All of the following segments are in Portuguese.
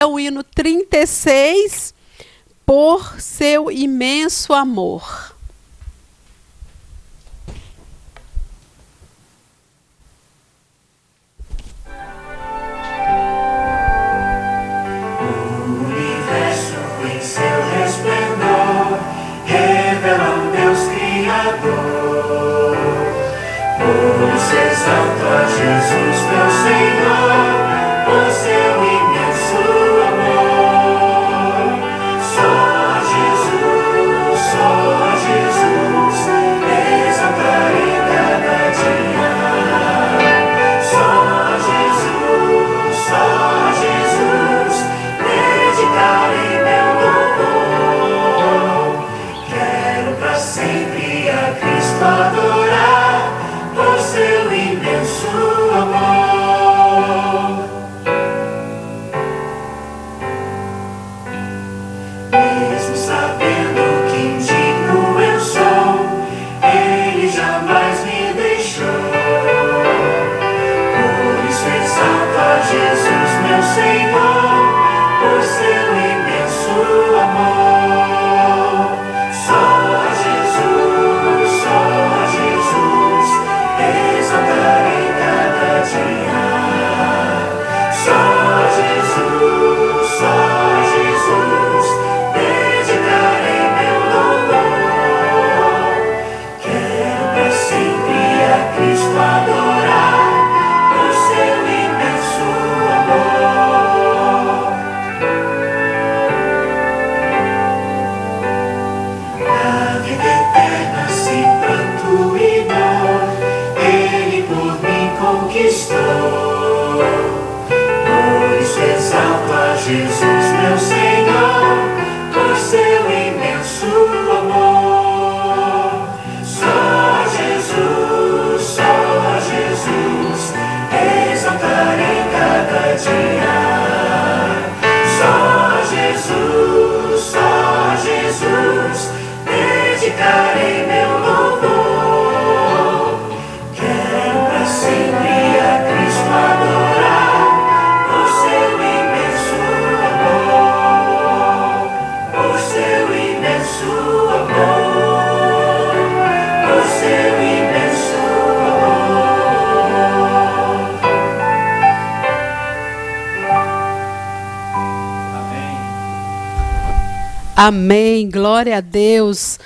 É o hino 36, por seu imenso amor. O universo em seu resplendor revela um Deus Criador. Por isso exalto a Jesus, meu Senhor, por seu imenso amor. Só Jesus, exaltarei cada dia. Só Jesus, dedicarei meu louvor. Quero pra sempre a Cristo adorar, por seu imenso amor. Mesmo sabendo que indigno eu sou, Ele jamais me deixou. Por isso exalto a Jesus, meu Senhor, por seu imenso amor. Só Jesus, exaltarei cada dia. Só Jesus, dedicarei meu louvor. Quero pra sempre a Cristo adorar, por seu imenso amor. Na vida eterna, sem pranto e dor, Ele por mim conquistou. Por isso exalto a Jesus, meu Senhor, por seu imenso amor. Só Jesus, exaltarei cada dia. Só Jesus, dedicarei meu louvor. Quero pra sempre a Cristo adorar, por seu imenso amor. Por seu imenso amor. Por seu imenso amor. Amém. Amém, glória a Deus,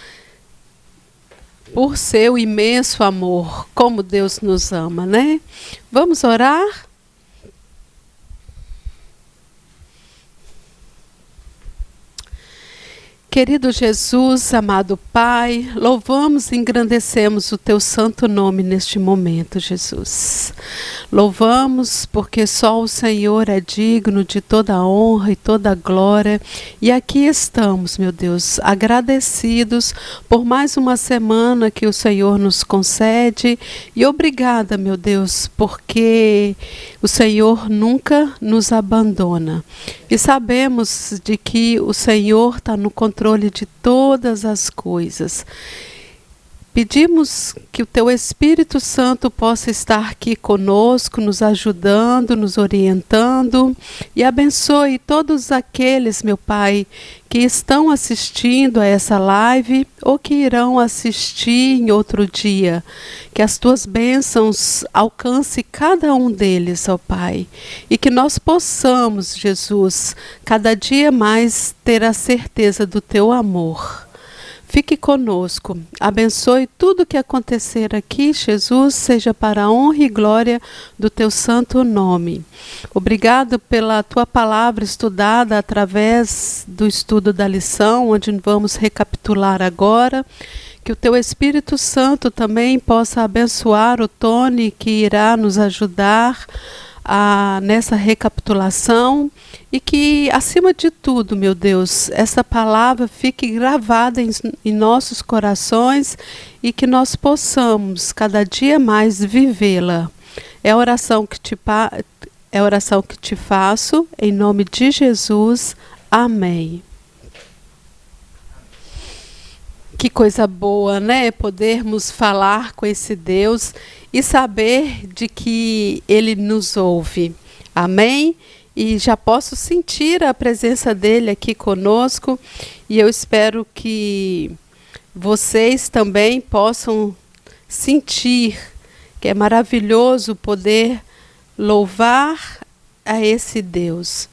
por seu imenso amor, como Deus nos ama, né? Vamos orar? Querido Jesus, amado Pai, louvamos e engrandecemos o Teu santo nome neste momento, Jesus. Louvamos porque só o Senhor é digno de toda a honra e toda a glória. E aqui estamos, meu Deus, agradecidos por mais uma semana que o Senhor nos concede. E obrigada, meu Deus, porque o Senhor nunca nos abandona. E sabemos de que o Senhor está no controle de todas as coisas. Pedimos que o Teu Espírito Santo possa estar aqui conosco, nos ajudando, nos orientando, e abençoe todos aqueles, meu Pai, que estão assistindo a essa live ou que irão assistir em outro dia. Que as Tuas bênçãos alcance cada um deles, ó Pai, e que nós possamos, Jesus, cada dia mais ter a certeza do Teu amor. Fique conosco, abençoe tudo que acontecer aqui, Jesus, seja para a honra e glória do Teu santo nome. Obrigado pela Tua palavra estudada através do estudo da lição, onde vamos recapitular agora. Que o Teu Espírito Santo também possa abençoar o Tony, que irá nos ajudar nessa recapitulação, e que, acima de tudo, meu Deus, essa palavra fique gravada em nossos corações e que nós possamos cada dia mais vivê-la. É a oração que te faço, em nome de Jesus. Amém. Que coisa boa, né? Podermos falar com esse Deus e saber de que Ele nos ouve. Amém? e já posso sentir a presença dele aqui conosco, e eu espero que vocês também possam sentir que é maravilhoso poder louvar a esse Deus.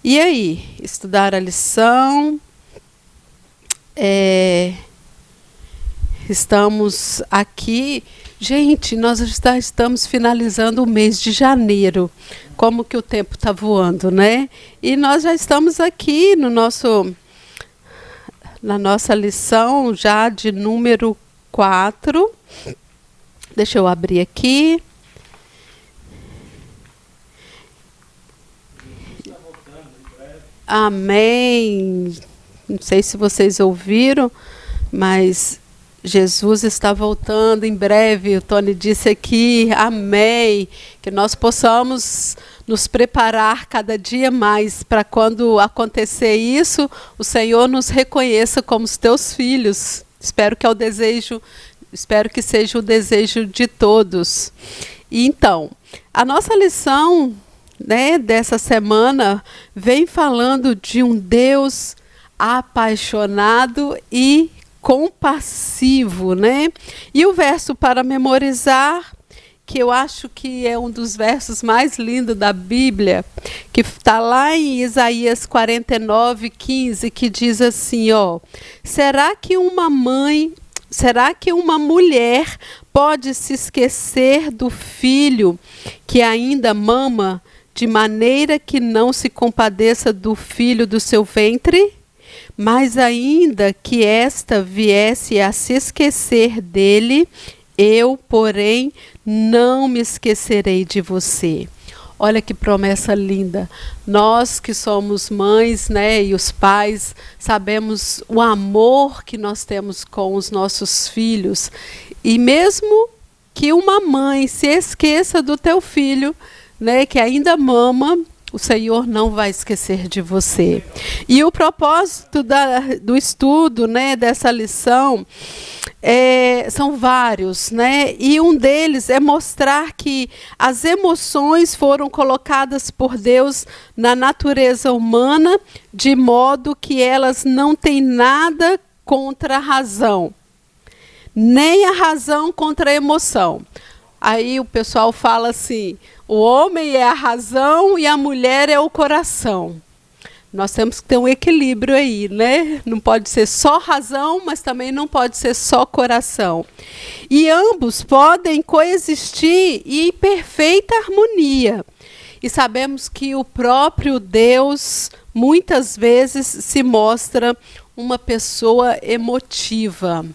E aí, estudar a lição, estamos aqui. Gente, nós já estamos finalizando o mês de janeiro. Como que o tempo está voando, né? E nós já estamos aqui na nossa lição já de número 4. Deixa eu abrir aqui. Amém. Não sei se vocês ouviram, mas Jesus está voltando em breve. O Tony disse aqui, amém. Que nós possamos nos preparar cada dia mais para quando acontecer isso, o Senhor nos reconheça como os teus filhos. Espero que seja o desejo de todos. E então, a nossa lição, né, dessa semana vem falando de um Deus apaixonado e compassivo, né? E o verso para memorizar, que eu acho que é um dos versos mais lindos da Bíblia, que está lá em Isaías 49:15, que diz assim, ó: será que uma mulher pode se esquecer do filho que ainda mama, de maneira que não se compadeça do filho do seu ventre? Mas ainda que esta viesse a se esquecer dele, eu, porém, não me esquecerei de você. Olha que promessa linda. Nós que somos mães, né, e os pais, sabemos o amor que nós temos com os nossos filhos. E mesmo que uma mãe se esqueça do teu filho, né, que ainda mama, o Senhor não vai esquecer de você. E o propósito do estudo, né, dessa lição são vários, né? E um deles é mostrar que as emoções foram colocadas por Deus na natureza humana, de modo que elas não têm nada contra a razão, nem a razão contra a emoção. Aí o pessoal fala assim, o homem é a razão e a mulher é o coração. Nós temos que ter um equilíbrio aí, né? Não pode ser só razão, mas também não pode ser só coração. E ambos podem coexistir em perfeita harmonia. E sabemos que o próprio Deus, muitas vezes, se mostra uma pessoa emotiva.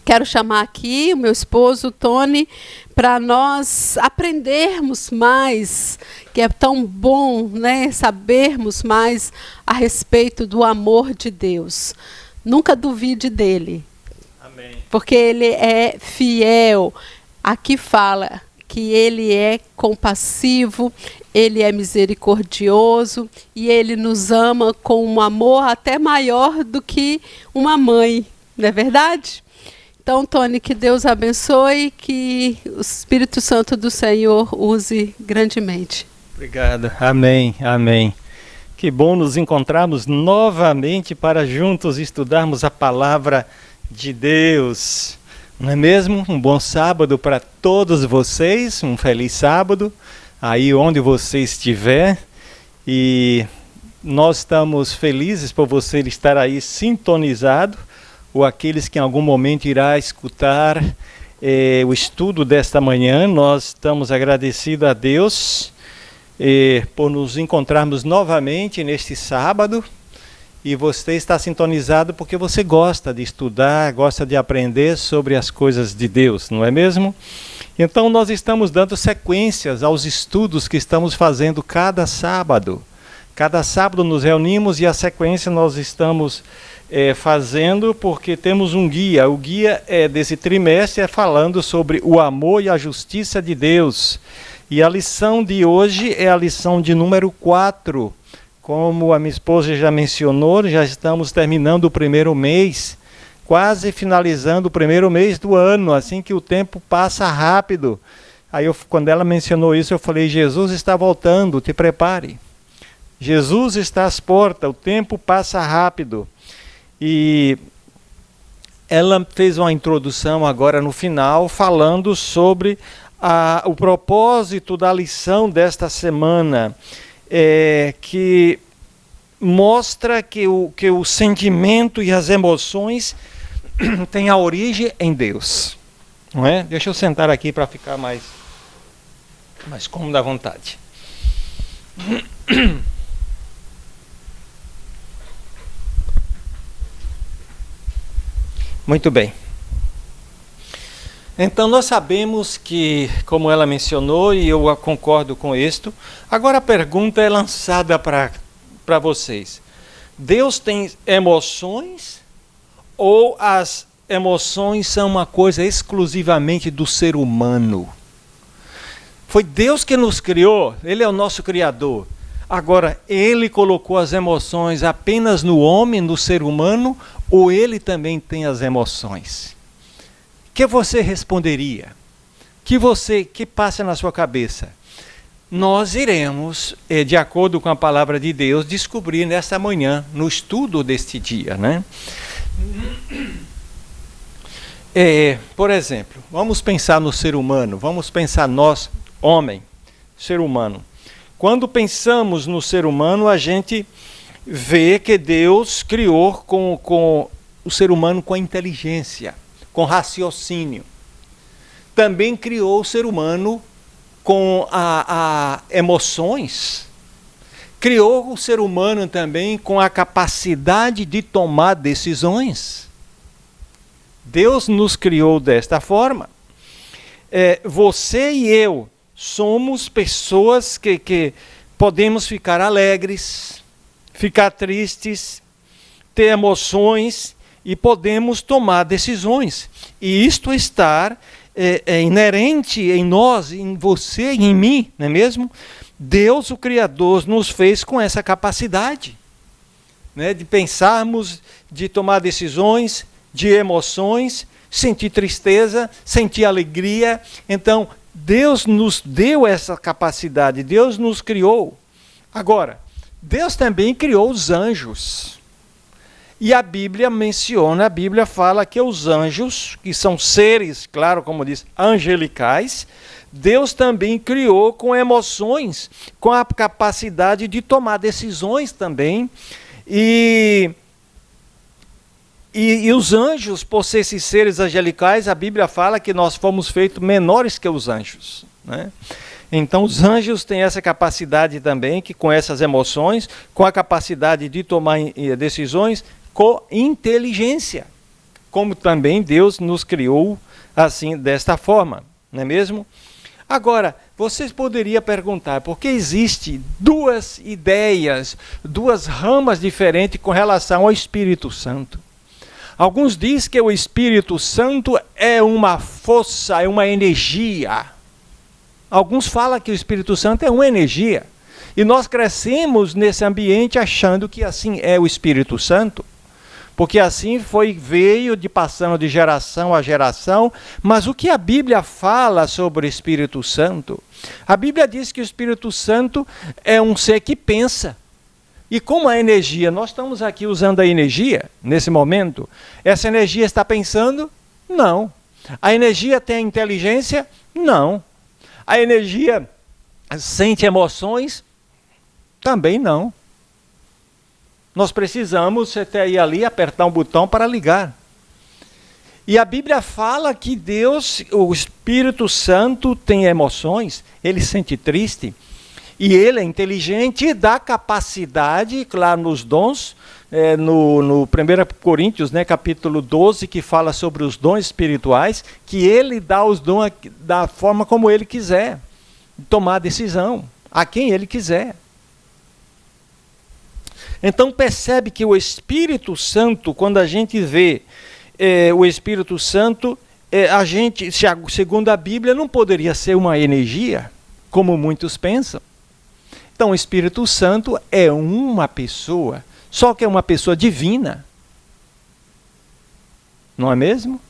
Quero chamar aqui o meu esposo, Tony, para nós aprendermos mais, que é tão bom, né, sabermos mais a respeito do amor de Deus. Nunca duvide dele. Amém. Porque ele é fiel. Aqui fala que ele é compassivo, ele é misericordioso e ele nos ama com um amor até maior do que uma mãe. Não é verdade? Então, Tony, que Deus abençoe, que o Espírito Santo do Senhor use grandemente. Obrigado. Amém, amém. Que bom nos encontrarmos novamente para juntos estudarmos a palavra de Deus. Não é mesmo? Um bom sábado para todos vocês, um feliz sábado, aí onde você estiver. E nós estamos felizes por você estar aí sintonizado, ou aqueles que em algum momento irá escutar o estudo desta manhã. Nós estamos agradecidos a Deus por nos encontrarmos novamente neste sábado, e você está sintonizado porque você gosta de estudar, gosta de aprender sobre as coisas de Deus, não é mesmo? Então nós estamos dando sequências aos estudos que estamos fazendo cada sábado. Cada sábado nos reunimos e a sequência nós estamos fazendo porque temos um guia. O guia desse trimestre é falando sobre o amor e a justiça de Deus. E a lição de hoje é a lição de número 4. Como a minha esposa já mencionou, já estamos terminando o primeiro mês, quase finalizando o primeiro mês do ano, assim que o tempo passa rápido. Aí, quando ela mencionou isso, eu falei, Jesus está voltando, te prepare. Jesus está às portas, o tempo passa rápido. E ela fez uma introdução agora no final, falando sobre o propósito da lição desta semana, que mostra que o sentimento e as emoções têm a origem em Deus. Não é? Deixa eu sentar aqui para ficar mais cômodo à vontade. Muito bem. Então nós sabemos que, como ela mencionou, e eu concordo com isto, agora a pergunta é lançada para vocês. Deus tem emoções ou as emoções são uma coisa exclusivamente do ser humano? Foi Deus que nos criou, Ele é o nosso Criador. Agora, Ele colocou as emoções apenas no homem, no ser humano, ou Ele também tem as emoções? O que você responderia? Que passa na sua cabeça? Nós iremos, de acordo com a palavra de Deus, descobrir nesta manhã, no estudo deste dia, né? Por exemplo, vamos pensar no ser humano, vamos pensar nós, homem, ser humano. Quando pensamos no ser humano, a gente vê que Deus criou com o ser humano com a inteligência, com raciocínio. Também criou o ser humano com emoções. Criou o ser humano também com a capacidade de tomar decisões. Deus nos criou desta forma. Você e eu somos pessoas que podemos ficar alegres, ficar tristes, ter emoções e podemos tomar decisões. E isto está inerente em nós, em você e em mim, não é mesmo? Deus, o Criador, nos fez com essa capacidade, né, de pensarmos, de tomar decisões, de emoções, sentir tristeza, sentir alegria. Então, Deus nos deu essa capacidade, Deus nos criou. Agora, Deus também criou os anjos. E a Bíblia menciona, a Bíblia fala que os anjos, que são seres, claro, como diz, angelicais, Deus também criou com emoções, com a capacidade de tomar decisões também. E os anjos, por ser esses seres angelicais, a Bíblia fala que nós fomos feitos menores que os anjos, né? Então os anjos têm essa capacidade também, que com essas emoções, com a capacidade de tomar decisões, com inteligência, como também Deus nos criou assim, desta forma, não é mesmo? Agora, vocês poderiam perguntar, por que existe duas ideias, duas ramas diferentes com relação ao Espírito Santo? Alguns dizem que o Espírito Santo é uma força, é uma energia. Alguns falam que o Espírito Santo é uma energia. E nós crescemos nesse ambiente achando que assim é o Espírito Santo. Porque assim veio passando de geração a geração. Mas o que a Bíblia fala sobre o Espírito Santo? A Bíblia diz que o Espírito Santo é um ser que pensa. E como a energia, nós estamos aqui usando a energia nesse momento, essa energia está pensando? Não. A energia tem inteligência? Não. A energia sente emoções? Também não. Nós precisamos até ir ali apertar um botão para ligar. E a Bíblia fala que Deus, o Espírito Santo, tem emoções, ele sente triste. E ele é inteligente e dá capacidade, claro, nos dons, no 1 Coríntios, né, capítulo 12, que fala sobre os dons espirituais, que ele dá os dons da forma como ele quiser, tomar decisão, a quem ele quiser. Então percebe que o Espírito Santo, quando a gente vê o Espírito Santo, a gente, segundo a Bíblia, não poderia ser uma energia, como muitos pensam. Então, o Espírito Santo é uma pessoa, só que é uma pessoa divina. Não é mesmo?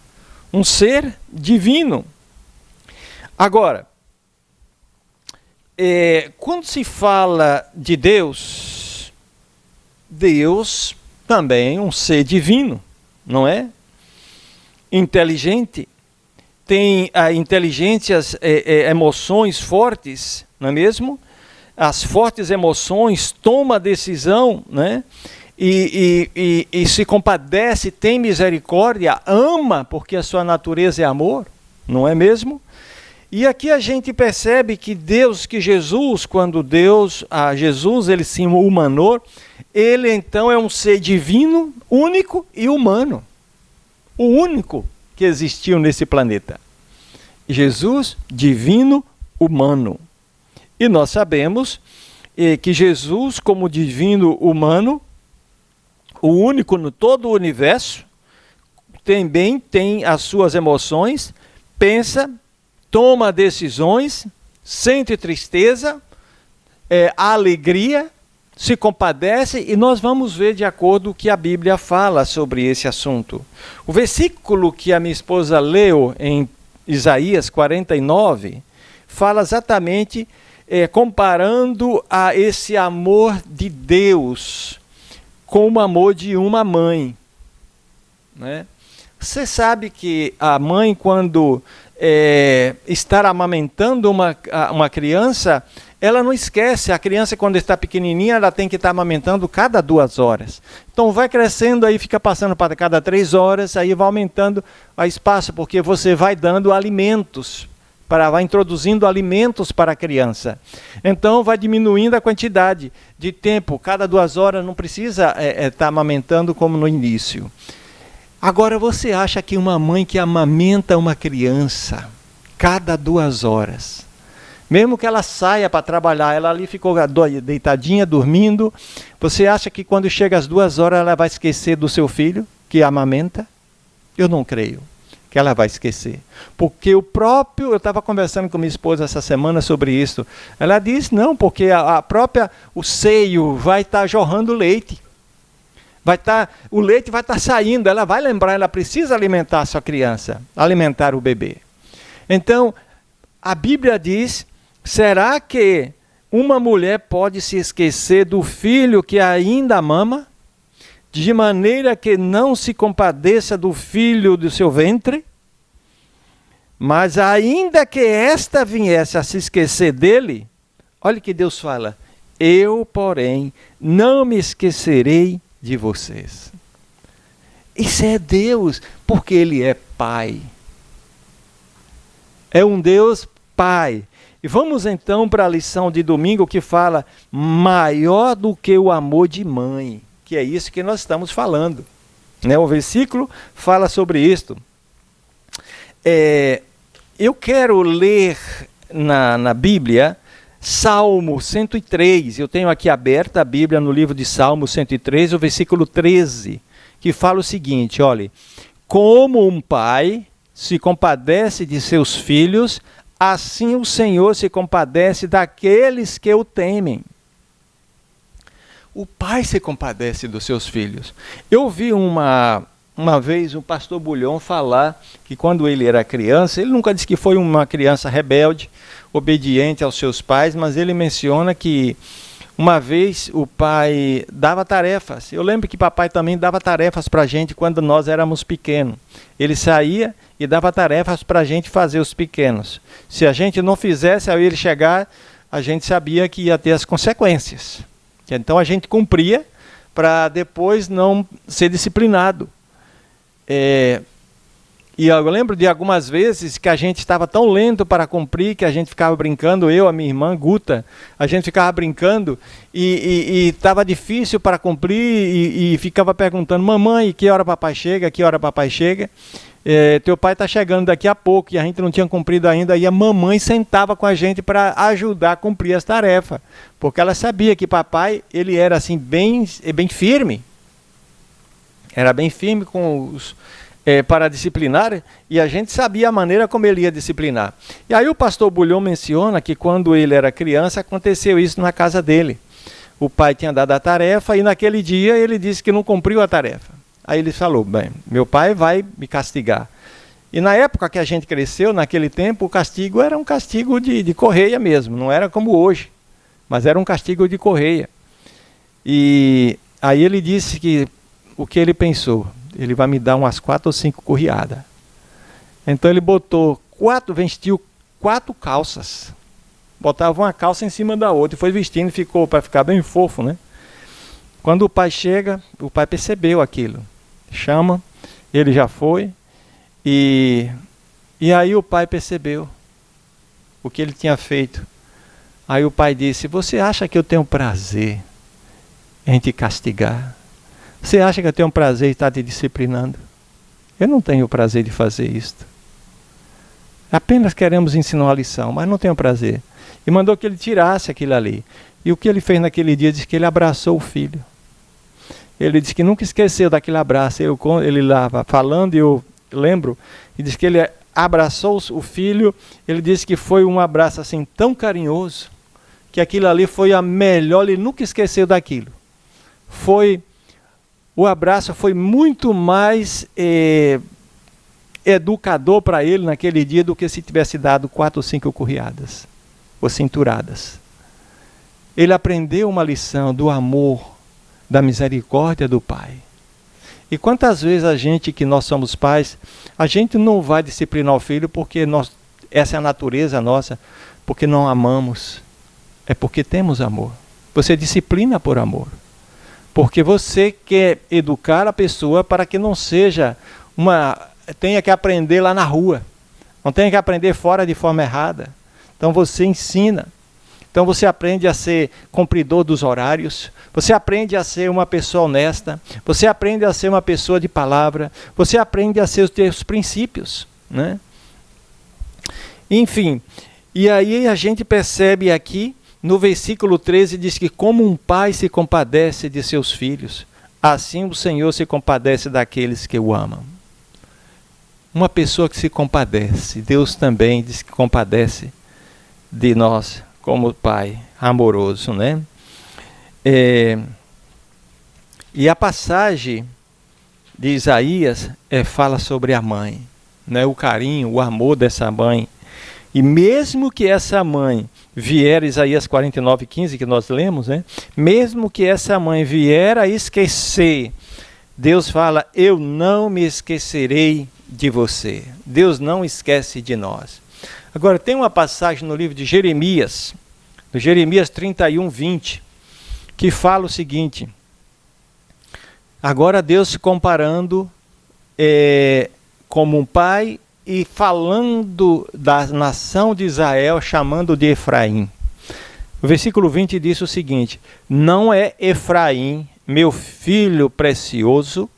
Um ser divino. Agora, quando se fala de Deus, Deus também é um ser divino, não é? Inteligente, tem inteligências, emoções fortes, não é mesmo? As fortes emoções, toma decisão, né? E se compadece, tem misericórdia, ama, porque a sua natureza é amor, não é mesmo? E aqui a gente percebe que Jesus, quando Jesus ele se humanou, ele então é um ser divino, único e humano. O único que existiu nesse planeta. Jesus, divino, humano. E nós sabemos que Jesus, como divino humano, o único no todo o universo, também tem as suas emoções, pensa, toma decisões, sente tristeza, alegria, se compadece, e nós vamos ver de acordo com o que a Bíblia fala sobre esse assunto. O versículo que a minha esposa leu em Isaías 49, fala exatamente comparando a esse amor de Deus com o amor de uma mãe, né? Você sabe que a mãe, quando está amamentando uma criança, ela não esquece. A criança, quando está pequenininha, ela tem que estar amamentando cada 2 horas. Então vai crescendo, aí fica passando para cada 3 horas, aí vai aumentando o espaço, porque você vai dando alimentos, vai introduzindo alimentos para a criança. Então vai diminuindo a quantidade de tempo. Cada 2 horas não precisa estar amamentando como no início. Agora você acha que uma mãe que amamenta uma criança cada 2 horas, mesmo que ela saia para trabalhar, ela ali ficou deitadinha, dormindo, você acha que quando chega às 2 horas ela vai esquecer do seu filho que amamenta? Eu não creio que ela vai esquecer. Porque eu estava conversando com minha esposa essa semana sobre isso, ela disse, não, porque o seio vai estar jorrando leite. O leite vai estar saindo, ela vai lembrar, ela precisa alimentar a sua criança, alimentar o bebê. Então, a Bíblia diz, será que uma mulher pode se esquecer do filho que ainda mama, de maneira que não se compadeça do filho do seu ventre? Mas ainda que esta viesse a se esquecer dele, olha que Deus fala, eu, porém, não me esquecerei de vocês. Isso é Deus, porque Ele é Pai. É um Deus Pai. E vamos então para a lição de domingo que fala maior do que o amor de mãe, que é isso que nós estamos falando, né? O versículo fala sobre isto. Eu quero ler na Bíblia Salmo 103, eu tenho aqui aberta a Bíblia no livro de Salmo 103, o versículo 13, que fala o seguinte, olha, como um pai se compadece de seus filhos, assim o Senhor se compadece daqueles que o temem. O pai se compadece dos seus filhos. Eu vi uma vez o pastor Bulhão falar que quando ele era criança, ele nunca disse que foi uma criança rebelde, obediente aos seus pais, mas ele menciona que uma vez o pai dava tarefas. Eu lembro que papai também dava tarefas para a gente quando nós éramos pequenos. Ele saía e dava tarefas para a gente fazer os pequenos. Se a gente não fizesse, ao ele chegar, a gente sabia que ia ter as consequências. Então a gente cumpria para depois não ser disciplinado. E eu lembro de algumas vezes que a gente estava tão lento para cumprir que a gente ficava brincando, eu, a minha irmã Guta, a gente ficava brincando e estava difícil para cumprir e ficava perguntando, mamãe, que hora papai chega, que hora papai chega? Teu pai está chegando daqui a pouco e a gente não tinha cumprido ainda, e a mamãe sentava com a gente para ajudar a cumprir as tarefas, porque ela sabia que papai, ele era assim bem firme, era bem firme com os... para disciplinar, e a gente sabia a maneira como ele ia disciplinar. E aí o pastor Bulhão menciona que quando ele era criança, aconteceu isso na casa dele. O pai tinha dado a tarefa e naquele dia ele disse que não cumpriu a tarefa. Aí ele falou, bem, meu pai vai me castigar. E na época que a gente cresceu, naquele tempo, o castigo era um castigo de correia mesmo, não era como hoje, mas era um castigo de correia. E aí ele disse que o que ele pensou, ele vai me dar umas 4 ou 5 correadas. Então ele vestiu 4 calças, botava uma calça em cima da outra e foi vestindo, ficou para ficar bem fofo, né? Quando o pai chega, o pai percebeu aquilo, chama, ele já foi, e aí o pai percebeu o que ele tinha feito. Aí o pai disse: você acha que eu tenho prazer em te castigar? Você acha que eu tenho prazer em estar te disciplinando? Eu não tenho prazer de fazer isto. Apenas queremos ensinar uma lição, mas não tenho prazer. E mandou que ele tirasse aquilo ali. E o que ele fez naquele dia, disse que ele abraçou o filho. Ele disse que nunca esqueceu daquele abraço. Ele lá falando, e eu lembro, e disse que ele abraçou o filho. Ele disse que foi um abraço assim tão carinhoso, que aquilo ali foi a melhor, ele nunca esqueceu daquilo. O abraço foi muito mais educador para ele naquele dia do que se tivesse dado 4 ou 5 correadas ou cinturadas. Ele aprendeu uma lição do amor, da misericórdia do pai. E quantas vezes que nós somos pais, a gente não vai disciplinar o filho porque essa é a natureza nossa, porque não amamos, é porque temos amor. Você disciplina por amor, porque você quer educar a pessoa para que não seja tenha que aprender lá na rua, não tenha que aprender fora de forma errada. Então você ensina. Então você aprende a ser cumpridor dos horários, você aprende a ser uma pessoa honesta, você aprende a ser uma pessoa de palavra, você aprende a ser os teus princípios, né? Enfim, e aí a gente percebe aqui, no versículo 13, diz que como um pai se compadece de seus filhos, assim o Senhor se compadece daqueles que o amam. Uma pessoa que se compadece, Deus também diz que compadece de nós, como pai amoroso, né? E a passagem de Isaías fala sobre a mãe, né? O carinho, o amor dessa mãe. E mesmo que essa mãe vier, Isaías 49:15, que nós lemos, né? Mesmo que essa mãe vier a esquecer, Deus fala: eu não me esquecerei de você. Deus não esquece de nós. Agora, tem uma passagem no livro de Jeremias, no Jeremias 31:20, que fala o seguinte: agora Deus se comparando como um pai e falando da nação de Israel, chamando de Efraim. O versículo 20 diz o seguinte: não é Efraim, meu filho precioso,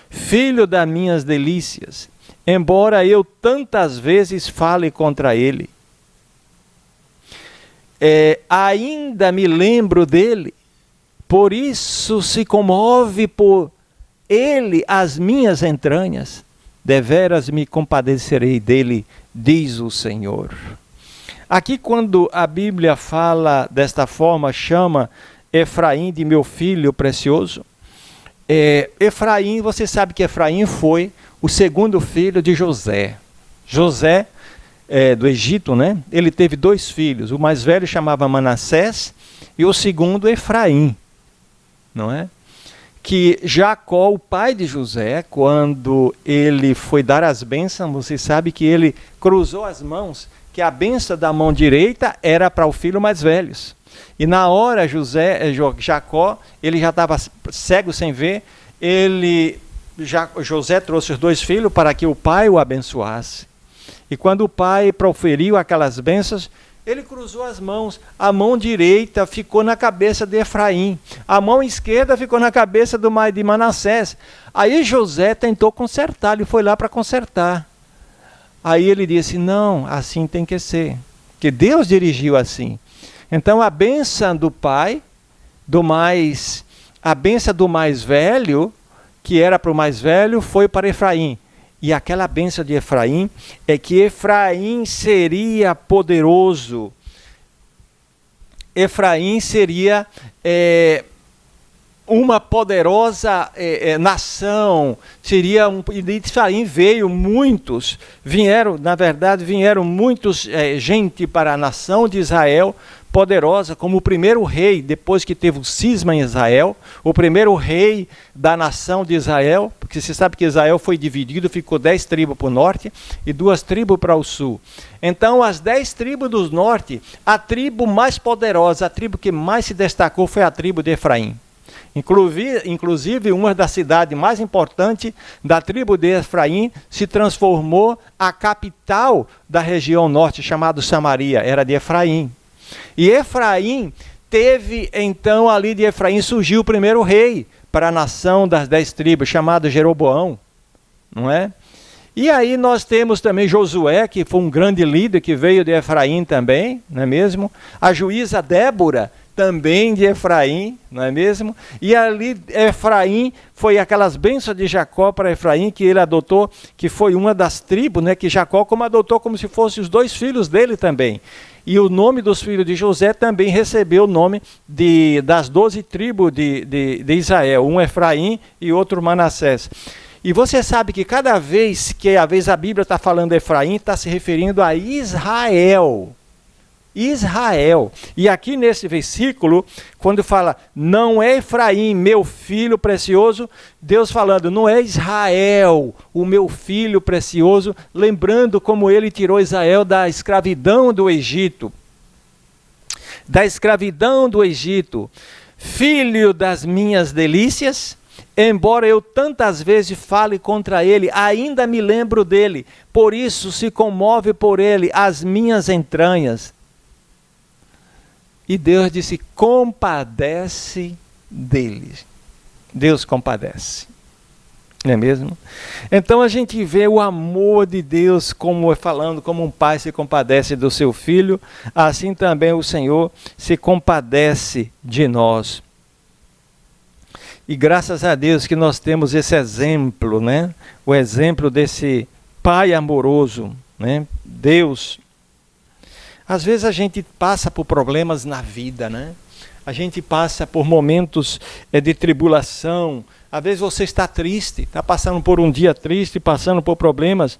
filho das minhas delícias, embora eu tantas vezes fale contra ele, ainda me lembro dele, por isso se comove por ele as minhas entranhas, deveras me compadecerei dele, diz o Senhor. Aqui, quando a Bíblia fala desta forma, chama Efraim de meu filho precioso, Efraim, você sabe que Efraim foi o segundo filho de José. José, do Egito, né? Ele teve 2 filhos. O mais velho chamava Manassés e o segundo Efraim, não é? Que Jacó, o pai de José, quando ele foi dar as bênçãos, você sabe que ele cruzou as mãos, que a bênção da mão direita era para o filho mais velho. E na hora Jacó, ele já estava cego sem ver, José trouxe os 2 filhos para que o pai o abençoasse. E quando o pai proferiu aquelas bênçãos, ele cruzou as mãos. A mão direita ficou na cabeça de Efraim, a mão esquerda ficou na cabeça de Manassés. Aí José tentou consertar, ele foi lá para consertar. Aí ele disse: não, assim tem que ser, que Deus dirigiu assim. Então a bênção do pai, a bênção do mais velho, que era para o mais velho, foi para Efraim. E aquela bênção de Efraim é que Efraim seria poderoso. Efraim seria uma poderosa nação, seria e de Efraim vieram muitos gente para a nação de Israel, poderosa, como o primeiro rei, depois que teve o cisma em Israel, o primeiro rei da nação de Israel, porque você sabe que Israel foi dividido, ficou 10 tribos para o norte e 2 tribos para o sul. Então, as 10 tribos do norte, a tribo mais poderosa, a tribo que mais se destacou foi a tribo de Efraim. Inclusive, uma das cidades mais importantes da tribo de Efraim se transformou a capital da região norte, chamada Samaria, era de Efraim. E Efraim teve, então, ali de Efraim surgiu o primeiro rei para a nação das 10 tribos, chamado Jeroboão, não é? E aí nós temos também Josué, que foi um grande líder, que veio de Efraim também, não é mesmo? A juíza Débora, também de Efraim, não é mesmo? E ali Efraim foi aquelas bênçãos de Jacó para Efraim, que ele adotou, que foi uma das tribos, né, que Jacó adotou como se fossem os 2 filhos dele também. E o nome dos filhos de José também recebeu o nome das 12 tribos de Israel, um Efraim e outro Manassés. E você sabe que cada vez que a Bíblia está falando Efraim, está se referindo a Israel. Israel. E aqui nesse versículo, quando fala, não é Efraim, meu filho precioso, Deus falando, não é Israel, o meu filho precioso, lembrando como ele tirou Israel da escravidão do Egito. Da escravidão do Egito. Filho das minhas delícias, embora eu tantas vezes fale contra ele, ainda me lembro dele, por isso se comove por ele as minhas entranhas. E Deus disse, compadece deles. Deus compadece. Não é mesmo? Então a gente vê o amor de Deus, como falando, como um pai se compadece do seu filho, assim também o Senhor se compadece de nós. E graças a Deus que nós temos esse exemplo, né? O exemplo desse pai amoroso, né? Deus. Às vezes a gente passa por problemas na vida, né? A gente passa por momentos de tribulação. Às vezes você está triste, está passando por um dia triste, passando por problemas.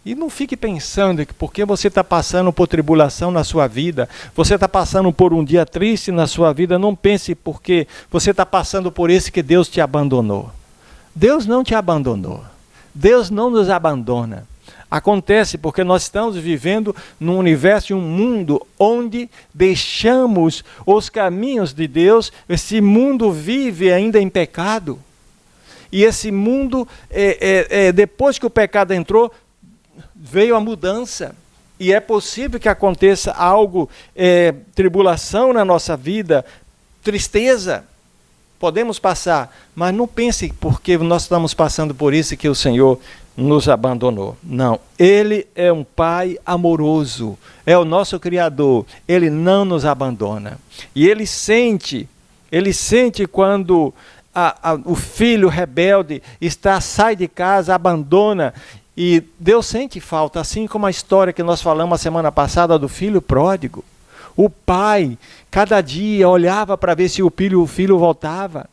E não fique pensando que porque você está passando por tribulação na sua vida, você está passando por um dia triste na sua vida, não pense porque você está passando por isso que Deus te abandonou. Deus não te abandonou. Deus não nos abandona. Acontece porque nós estamos vivendo num universo, um mundo onde deixamos os caminhos de Deus. Esse mundo vive ainda em pecado. E esse mundo, depois que o pecado entrou, veio a mudança. E é possível que aconteça algo, tribulação na nossa vida, tristeza. Podemos passar, mas não pense porque nós estamos passando por isso que o Senhor nos abandonou. Não, Ele é um Pai amoroso, é o nosso Criador, Ele não nos abandona. E Ele sente quando o filho rebelde sai de casa, abandona, e Deus sente falta, assim como a história que nós falamos a semana passada do filho pródigo. O pai, cada dia, olhava para ver se o filho voltava.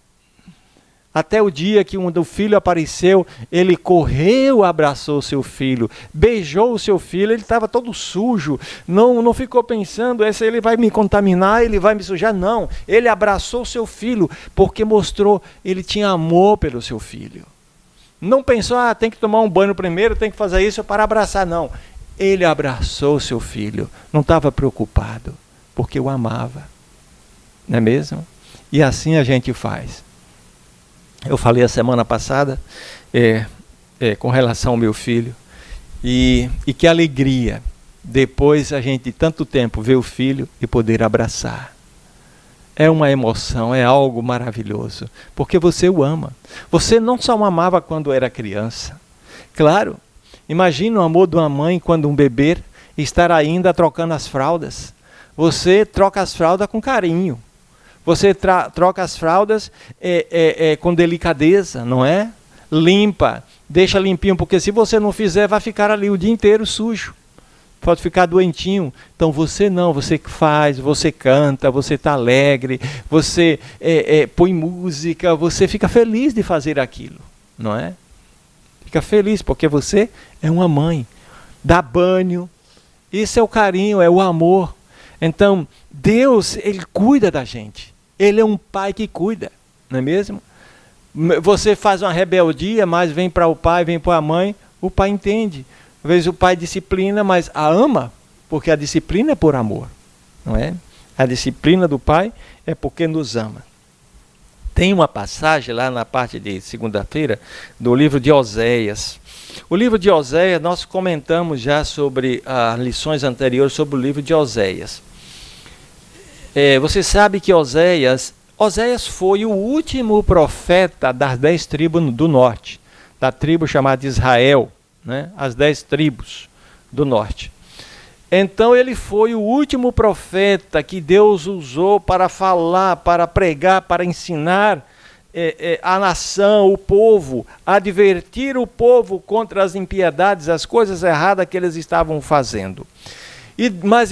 Até o dia que o filho apareceu, ele correu, abraçou o seu filho, beijou o seu filho, ele estava todo sujo, não ficou pensando, ele vai me contaminar, ele vai me sujar, não. Ele abraçou o seu filho, porque mostrou, ele tinha amor pelo seu filho. Não pensou, tem que tomar um banho primeiro, tem que fazer isso para abraçar, não. Ele abraçou o seu filho, não estava preocupado, porque o amava. Não é mesmo? E assim a gente faz. Eu falei a semana passada com relação ao meu filho, e que alegria depois a gente tanto tempo ver o filho e poder abraçar. É uma emoção, é algo maravilhoso, porque você o ama. Você não só o amava quando era criança. Claro, imagina o amor de uma mãe quando um bebê estar ainda trocando as fraldas. Você troca as fraldas com carinho. Você troca as fraldas com delicadeza, não é? Limpa, deixa limpinho, porque se você não fizer, vai ficar ali o dia inteiro sujo. pode ficar doentinho. Então você não, você que faz, você canta, você está alegre, você põe música, você fica feliz de fazer aquilo, não é? Fica feliz porque você é uma mãe, dá banho, isso é o carinho, é o amor. Então Deus, Ele cuida da gente, Ele é um pai que cuida, não é mesmo? Você faz uma rebeldia, mas vem para o pai, vem para a mãe, o pai entende. Às vezes o pai disciplina, mas a ama, porque a disciplina é por amor, não é? A disciplina do pai é porque nos ama. Tem uma passagem lá na parte de segunda-feira do livro de Oséias. O livro de Oséias, nós comentamos já sobre as lições anteriores sobre o livro de Oséias. Você sabe que Oséias foi o último profeta das 10 tribos do norte, da tribo chamada Israel, né? As 10 tribos do norte. Então ele foi o último profeta que Deus usou para falar, para pregar, para ensinar a nação, o povo, advertir o povo contra as impiedades, as coisas erradas que eles estavam fazendo. Mas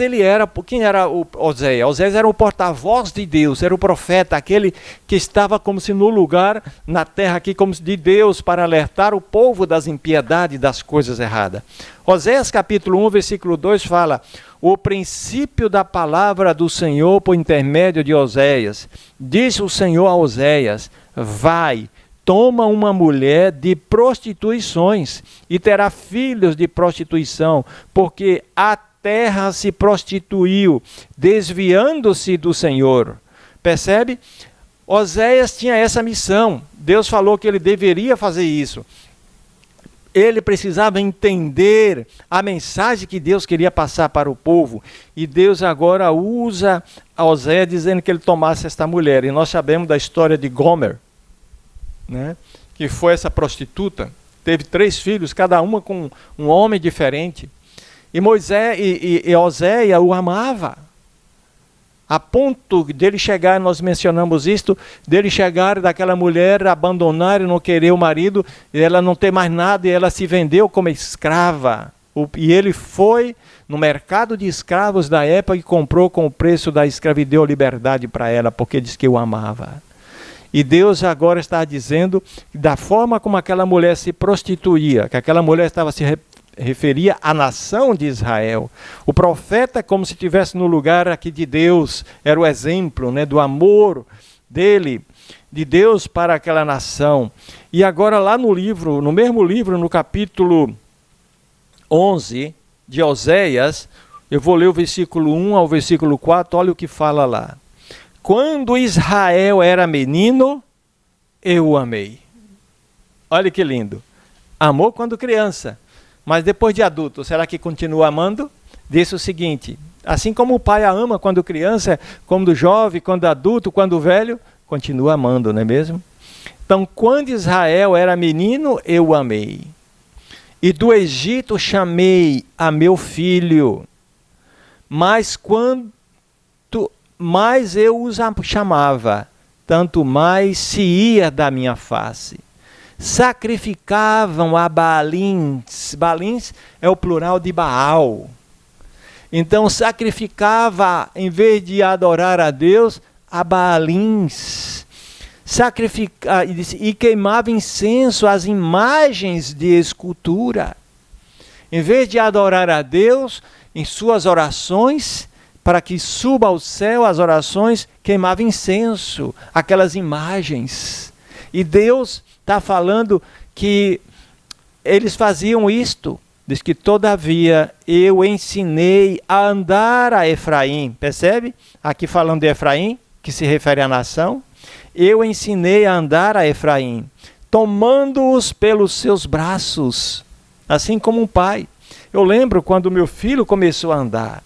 quem era o Oséias? Oséias era o porta-voz de Deus, era o profeta, aquele que estava como se no lugar, na terra aqui, como de Deus, para alertar o povo das impiedades, das coisas erradas. Oséias capítulo 1, versículo 2 fala: o princípio da palavra do Senhor por intermédio de Oséias. Disse o Senhor a Oséias: vai, toma uma mulher de prostituições e terá filhos de prostituição, porque a terra se prostituiu, desviando-se do Senhor. Percebe? Oséias tinha essa missão. Deus falou que ele deveria fazer isso. Ele precisava entender a mensagem que Deus queria passar para o povo. E Deus agora usa a Oséias dizendo que ele tomasse esta mulher. E nós sabemos da história de Gomer, né? Que foi essa prostituta. Teve 3 filhos, cada uma com um homem diferente. E Moisés e Oséias o amava, a ponto dele chegar, nós mencionamos isto, dele chegar daquela mulher abandonar e não querer o marido, e ela não ter mais nada, e ela se vendeu como escrava. E ele foi no mercado de escravos da época e comprou com o preço da escravidão, deu liberdade para ela, porque diz que o amava. E Deus agora está dizendo, da forma como aquela mulher se prostituía, que aquela mulher estava se referia à nação de Israel. O profeta, como se estivesse no lugar aqui de Deus, era o exemplo, né, do amor dele, de Deus para aquela nação. E agora lá no mesmo livro, no capítulo 11 de Oséias, eu vou ler o versículo 1 ao versículo 4, olha o que fala lá. Quando Israel era menino, eu o amei. Olha que lindo. Amou quando criança. Mas depois de adulto, será que continua amando? Disse o seguinte: assim como o pai a ama quando criança, quando jovem, quando adulto, quando velho, continua amando, não é mesmo? Então, quando Israel era menino, eu o amei. E do Egito chamei a meu filho. Mas quanto mais eu os chamava, tanto mais se ia da minha face. Sacrificavam a Baalins. Baalins é o plural de Baal. Então sacrificava, em vez de adorar a Deus, a Baalins. E queimava incenso às imagens de escultura. Em vez de adorar a Deus, em suas orações, para que suba ao céu as orações, queimava incenso, aquelas imagens. E Deus está falando que eles faziam isto. Diz que todavia eu ensinei a andar a Efraim. Percebe? Aqui falando de Efraim, que se refere à nação. Eu ensinei a andar a Efraim, tomando-os pelos seus braços, assim como um pai. Eu lembro quando meu filho começou a andar.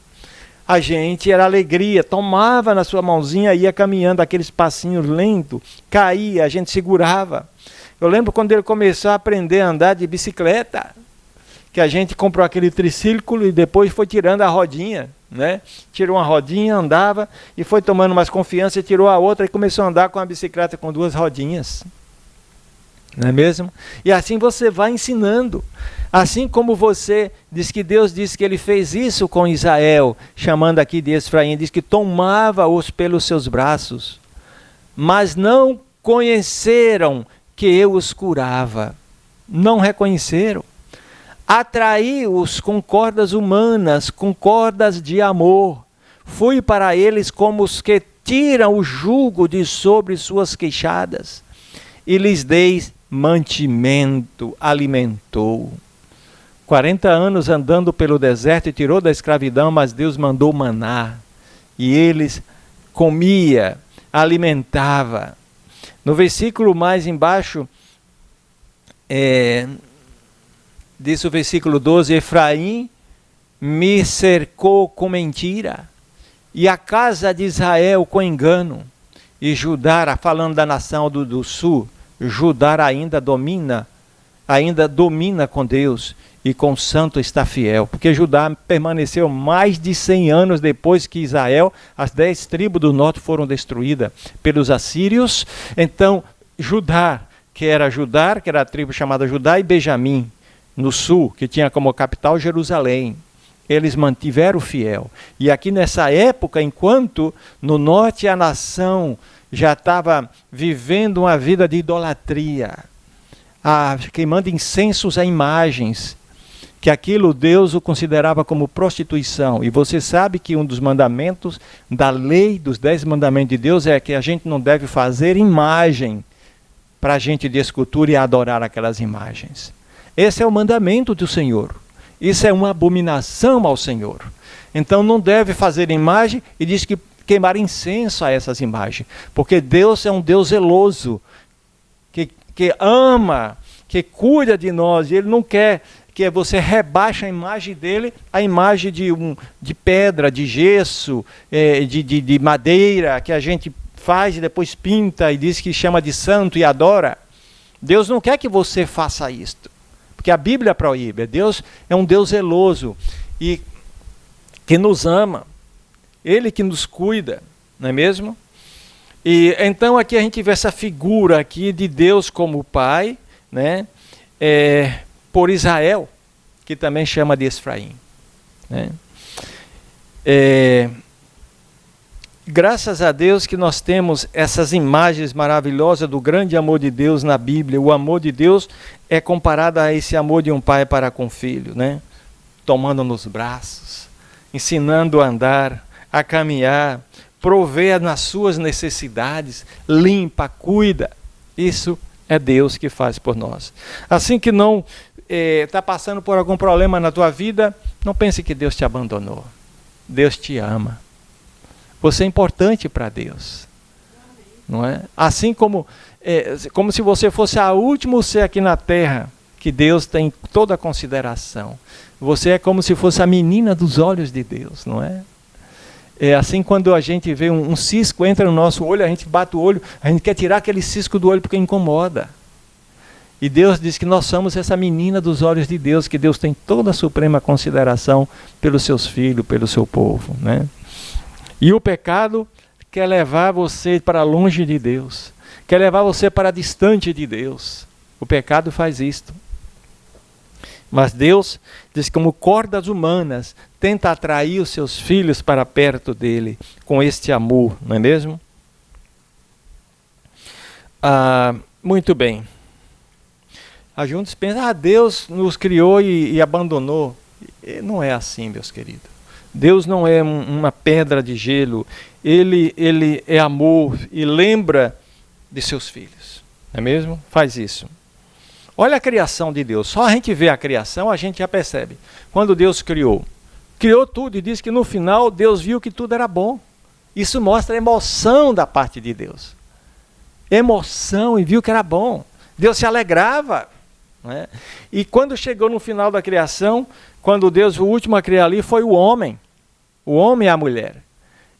A gente era alegria, tomava na sua mãozinha, ia caminhando aqueles passinhos lentos, caía, a gente segurava. Eu lembro quando ele começou a aprender a andar de bicicleta, que a gente comprou aquele triciclo e depois foi tirando a rodinha, né? Tirou uma rodinha, andava e foi tomando mais confiança e tirou a outra e começou a andar com a bicicleta com 2 rodinhas. Não é mesmo? E assim você vai ensinando. Assim como você diz que Deus disse que ele fez isso com Israel, chamando aqui de Efraim, diz que tomava-os pelos seus braços, mas não conheceram que eu os curava. Não reconheceram. Atraí-os com cordas humanas, com cordas de amor. Fui para eles como os que tiram o jugo de sobre suas queixadas, e lhes dei mantimento, alimentou. 40 anos andando pelo deserto e tirou da escravidão, mas Deus mandou maná. E eles comia, alimentava. No versículo mais embaixo, diz o versículo 12, Efraim me cercou com mentira, e a casa de Israel com engano. E Judá, falando da nação do sul, Judá ainda domina com Deus, e com o santo está fiel, porque Judá permaneceu mais de 100 anos depois que Israel, as 10 tribos do norte foram destruídas pelos assírios. Então Judá, que era a tribo chamada Judá, e Benjamim, no sul, que tinha como capital Jerusalém, eles mantiveram fiel. E aqui nessa época, enquanto no norte a nação já estava vivendo uma vida de idolatria, queimando incensos a imagens, que aquilo Deus o considerava como prostituição. E você sabe que um dos mandamentos da lei, dos 10 mandamentos de Deus, é que a gente não deve fazer imagem para a gente de escultura e adorar aquelas imagens. Esse é o mandamento do Senhor. Isso é uma abominação ao Senhor. Então não deve fazer imagem, e diz que queimar incenso a essas imagens. Porque Deus é um Deus zeloso, que ama, que cuida de nós, e Ele não quer que você rebaixe a imagem dele, a imagem de pedra, de gesso, de madeira, que a gente faz e depois pinta e diz que chama de santo e adora. Deus não quer que você faça isto, porque a Bíblia proíbe. Deus é um Deus zeloso e que nos ama, Ele que nos cuida, não é mesmo? E então aqui a gente vê essa figura aqui de Deus como Pai, né? Por Israel, que também chama de Efraim, né? Graças a Deus que nós temos essas imagens maravilhosas do grande amor de Deus na Bíblia. O amor de Deus é comparado a esse amor de um pai para com o filho, né? Tomando nos braços, ensinando a andar, a caminhar, prover nas suas necessidades, limpa, cuida. Isso é Deus que faz por nós. Assim que não está passando por algum problema na tua vida, não pense que Deus te abandonou. Deus te ama. Você é importante para Deus. Não é? Assim como se você fosse a último ser aqui na terra, que Deus tem toda a consideração. Você é como se fosse a menina dos olhos de Deus, não é? É assim, quando a gente vê um cisco entra no nosso olho, a gente bate o olho, a gente quer tirar aquele cisco do olho porque incomoda. E Deus diz que nós somos essa menina dos olhos de Deus, que Deus tem toda a suprema consideração pelos seus filhos, pelo seu povo, né? E o pecado quer levar você para longe de Deus, quer levar você para distante de Deus. O pecado faz isto. Mas Deus diz que, como cordas humanas, tenta atrair os seus filhos para perto dele, com este amor, não é mesmo? Muito bem. A gente pensa, Deus nos criou e abandonou. E não é assim, meus queridos. Deus não é uma pedra de gelo. Ele é amor e lembra de seus filhos, não é mesmo? Faz isso. Olha a criação de Deus. Só a gente vê a criação, a gente já percebe. Quando Deus criou tudo e diz que no final Deus viu que tudo era bom. Isso mostra a emoção da parte de Deus. Emoção, e viu que era bom. Deus se alegrava, não é? E quando chegou no final da criação, quando Deus, o último a criar ali foi o homem e a mulher.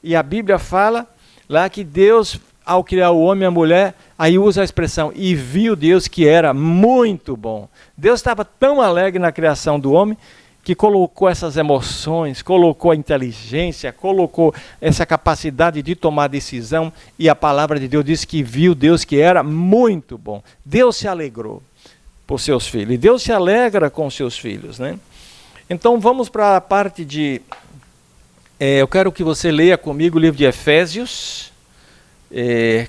E a Bíblia fala lá que Deus, ao criar o homem e a mulher, aí usa a expressão, e viu Deus que era muito bom. Deus estava tão alegre na criação do homem, que colocou essas emoções, colocou a inteligência, colocou essa capacidade de tomar decisão, e a palavra de Deus diz que viu Deus que era muito bom. Deus se alegrou por seus filhos, e Deus se alegra com seus filhos, né? Então vamos para a parte de... eu quero que você leia comigo o livro de Efésios,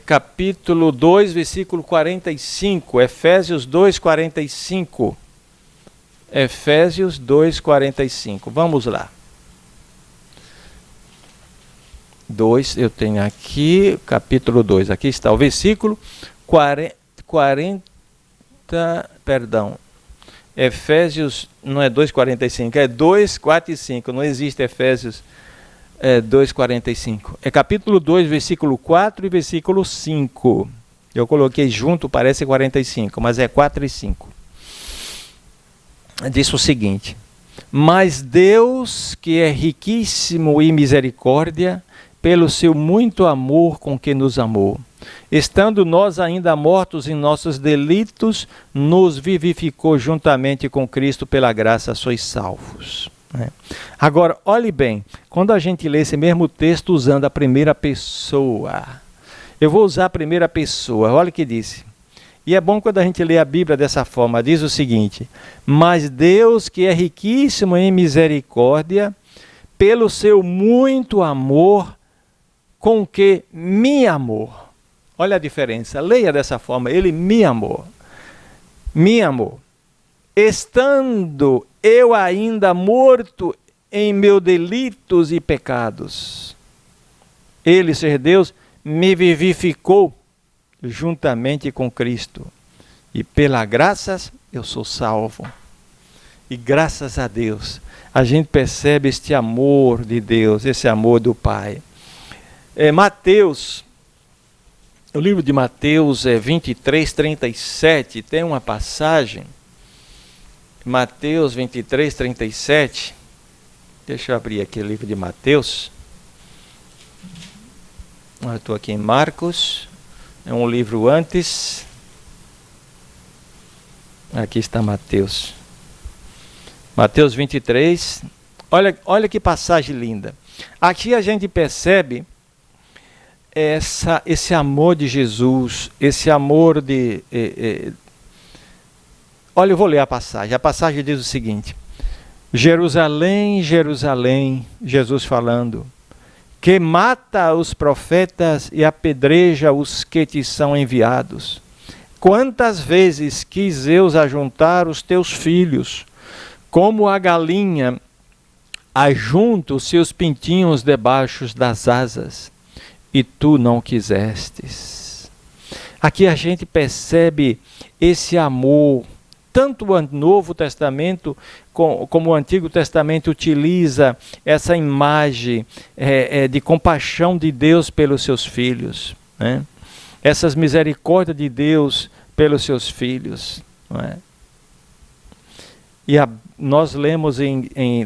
capítulo 2, versículo 45, Efésios 2, 45. Efésios 2, 45. Vamos lá. 2, eu tenho aqui, capítulo 2, aqui está o versículo 40, perdão. Efésios, não é 2,45, é 2,45, não existe Efésios 2,45. É capítulo 2, versículo 4 e versículo 5. Eu coloquei junto, parece 45, mas é 4 e 5. Diz o seguinte: mas Deus, que é riquíssimo em misericórdia, pelo seu muito amor com que nos amou, estando nós ainda mortos em nossos delitos, nos vivificou juntamente com Cristo, pela graça sois salvos. Agora, olhe bem, quando a gente lê esse mesmo texto usando a primeira pessoa, eu vou usar a primeira pessoa, olha o que disse. E é bom quando a gente lê a Bíblia dessa forma, diz o seguinte: mas Deus, que é riquíssimo em misericórdia, pelo seu muito amor, com que me amou. Olha a diferença, leia dessa forma, ele me amou. Me amou. Estando eu ainda morto em meus delitos e pecados, ele, ser Deus, me vivificou juntamente com Cristo, e pela graça eu sou salvo. E graças a Deus a gente percebe este amor de Deus, esse amor do Pai. Mateus, o livro de Mateus 23, 37, tem uma passagem, Mateus 23, 37, deixa eu abrir aqui o livro de Mateus, eu estou aqui em Marcos, é um livro antes. Aqui está Mateus. Mateus 23. Olha que passagem linda. Aqui a gente percebe esse amor de Jesus, esse amor de... Olha, eu vou ler a passagem. A passagem diz o seguinte: Jerusalém, Jerusalém, Jesus falando, que mata os profetas e apedreja os que te são enviados. Quantas vezes quis eu ajuntar os teus filhos, como a galinha ajunta os seus pintinhos debaixo das asas, e tu não quisestes. Aqui a gente percebe esse amor. Tanto o Novo Testamento como o Antigo Testamento utiliza essa imagem de compaixão de Deus pelos seus filhos, né? Essas misericórdias de Deus pelos seus filhos, não é? E nós lemos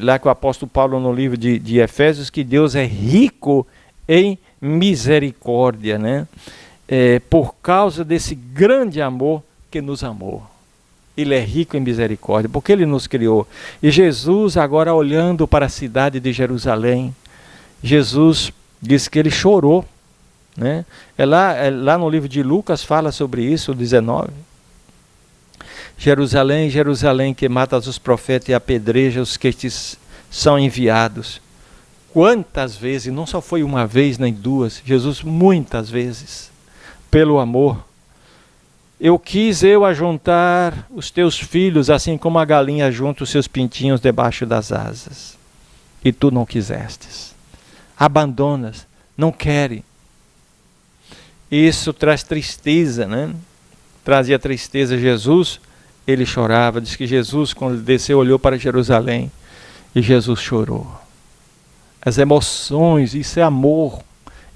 lá com o apóstolo Paulo no livro de Efésios que Deus é rico em misericórdia, né? Por causa desse grande amor que nos amou. Ele é rico em misericórdia, porque Ele nos criou. E Jesus, agora olhando para a cidade de Jerusalém, Jesus diz que Ele chorou, né? Lá no livro de Lucas fala sobre isso, 19. Jerusalém, Jerusalém, que matas os profetas e apedreja os que te são enviados. Quantas vezes, não só foi uma vez nem duas, Jesus muitas vezes, pelo amor. Eu quis ajuntar os teus filhos, assim como a galinha ajunta os seus pintinhos debaixo das asas. E tu não quisestes. Abandonas, não quere. Isso traz tristeza, né? Trazia tristeza. Jesus, ele chorava. Diz que Jesus, quando ele desceu, olhou para Jerusalém e Jesus chorou. As emoções, isso é amor.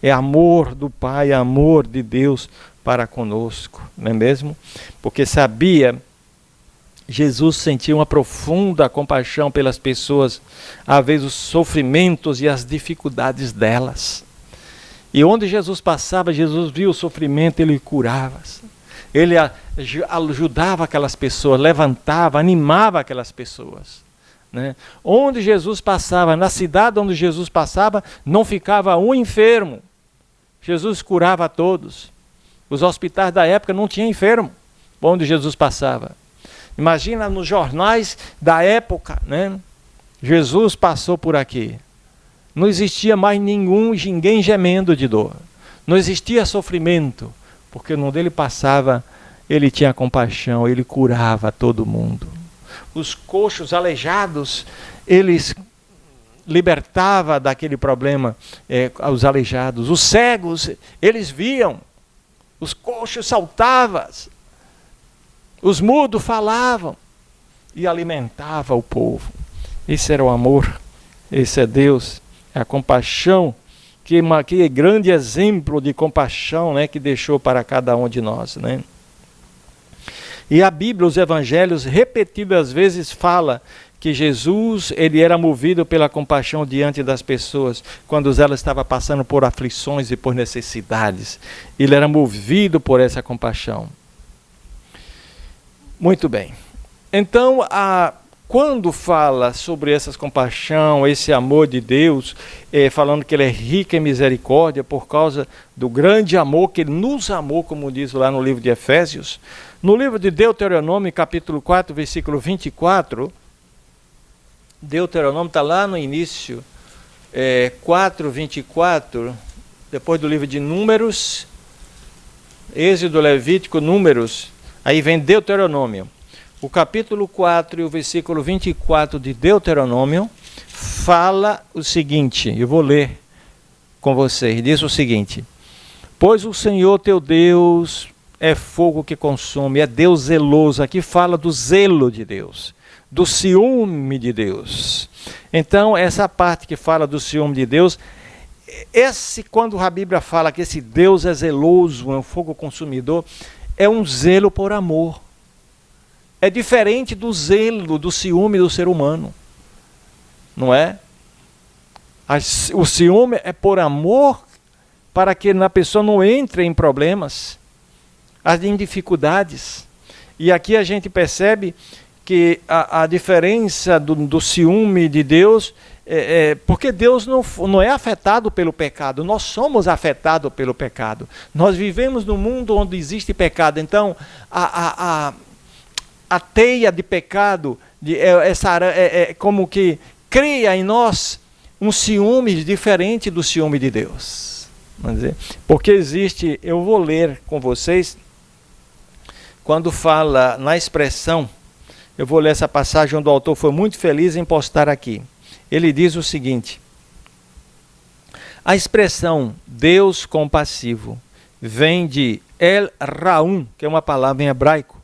É amor do Pai, é amor de Deus para conosco, não é mesmo? Porque sabia, Jesus sentia uma profunda compaixão pelas pessoas, às vezes os sofrimentos e as dificuldades delas. E onde Jesus passava, Jesus via o sofrimento, ele curava. Ele ajudava aquelas pessoas, levantava, animava aquelas pessoas. né? Onde Jesus passava, na cidade onde Jesus passava, não ficava um enfermo. Jesus curava a todos. Os hospitais da época não tinham enfermo onde Jesus passava. Imagina nos jornais da época, né? Jesus passou por aqui. Não existia mais ninguém gemendo de dor. Não existia sofrimento, porque onde ele passava, ele tinha compaixão, ele curava todo mundo. Os coxos aleijados, eles libertava daquele problema os aleijados. Os cegos, eles viam. Os coxos saltavam. Os mudos falavam. E alimentava o povo. Esse era o amor. Esse é Deus. É a compaixão. Que grande exemplo de compaixão, né, que deixou para cada um de nós, né? E a Bíblia, os evangelhos, repetidas vezes fala que Jesus, ele era movido pela compaixão diante das pessoas, quando ela estava passando por aflições e por necessidades. Ele era movido por essa compaixão. Muito bem. Então, quando fala sobre essa compaixão, esse amor de Deus, falando que ele é rico em misericórdia por causa do grande amor que ele nos amou, como diz lá no livro de Efésios, no livro de Deuteronômio, capítulo 4, versículo 24, Deuteronômio está lá no início, 4, 24, depois do livro de Números, Êxodo, Levítico, Números, aí vem Deuteronômio. O capítulo 4 e o versículo 24 de Deuteronômio fala o seguinte, eu vou ler com vocês, diz o seguinte: pois o Senhor teu Deus é fogo que consome, é Deus zeloso. Aqui fala do zelo de Deus, do ciúme de Deus. Então, essa parte que fala do ciúme de Deus, quando a Bíblia fala que esse Deus é zeloso, é um fogo consumidor, é um zelo por amor. É diferente do zelo, do ciúme do ser humano. Não é? O ciúme é por amor, para que a pessoa não entre em problemas, em dificuldades. E aqui a gente percebe que a diferença do ciúme de Deus, porque Deus não é afetado pelo pecado, nós somos afetados pelo pecado. Nós vivemos num mundo onde existe pecado, então a teia de pecado, como que cria em nós um ciúme diferente do ciúme de Deus. Vamos dizer? Porque existe, eu vou ler com vocês, quando fala na expressão, eu vou ler essa passagem onde o autor foi muito feliz em postar aqui. Ele diz o seguinte: a expressão Deus compassivo vem de El Raum, que é uma palavra em hebraico.